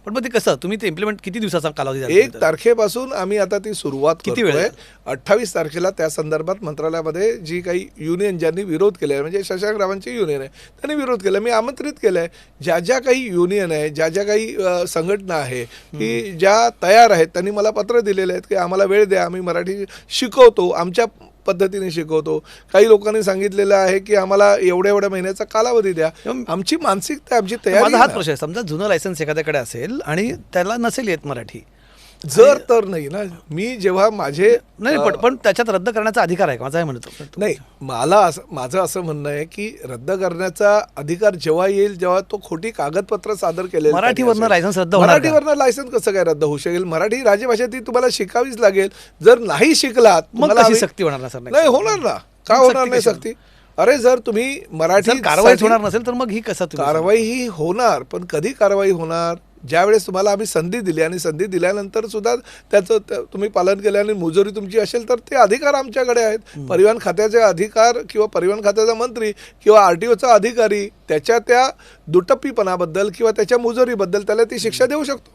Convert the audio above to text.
पण मग ते कसं तुम्ही ते इम्प्लिमेंट किती दिवसाचा कालावधी द्याल? 1 तारखेपासून आम्ही आता ती सुरुवात किती वेळ करतोय. 28 तारखेला त्या संदर्भात मंत्रालयामध्ये जी काही युनियन ज्यांनी विरोध केला आहे, म्हणजे शशांकरावांची युनियन आहे, त्यांनी विरोध केला. मी आमंत्रित केलं आहे, ज्या ज्या काही युनियन आहे, ज्या ज्या काही संघटना आहे की ज्या तयार आहेत, त्यांनी मला पत्र दिलेले आहेत की आम्हाला वेळ द्या, आम्ही मराठी शिकवतो, आमच्या पद्धतीने शिकवतो. काही लोकांनी सांगितलेलं आहे की आम्हाला एवढ्या एवढ्या महिन्याचा कालावधी द्या. आमची मानसिकता, आमची तयारी माझा हाच आहे ना. प्रश्न आहे, समजा जुनं लायसन्स एखाद्याकडे असेल आणि त्याला नसेल येत मराठी, जर तर नाही ना, मी जेव्हा माझे नाही पण त्याच्यात रद्द करण्याचा अधिकार आहे का, माझा हे म्हणतो. नाही, माझं असं म्हणणं आहे की रद्द करण्याचा अधिकार जेव्हा येईल जेव्हा तो खोटी कागदपत्र सादर केलेली मराठीवरनं लायसन्स रद्द होणार का? मराठीवरनं लायसन्स कसं काय रद्द होऊ शकेल? मराठी राजभाषा ती तुम्हाला शिकावीच लागेल. जर नाही शिकलात मग तुम्हाला कशी सक्ती होणार ना सर? नाही होणार ना. का होणार नाही सक्ती? अरे जर तुम्ही मराठी कारवाई होणार नसेल तर मग ही कसं कारवाई ही होणार, पण कधी कारवाई होणार? ज्यावेळेस तुम्हाला आम्ही संधी दिली आणि संधी दिल्यानंतर सुद्धा त्याचं तुम्ही पालन केलं आणि मुजोरी तुमची असेल तर ते अधिकार आमच्याकडे आहेत. परिवहन खात्याचे अधिकार किंवा परिवहन खात्याचा मंत्री किंवा RTOचा अधिकारी त्याच्या त्या दुटप्पीपणाबद्दल किंवा त्याच्या मुजोरीबद्दल त्याला ती शिक्षा देऊ शकतो.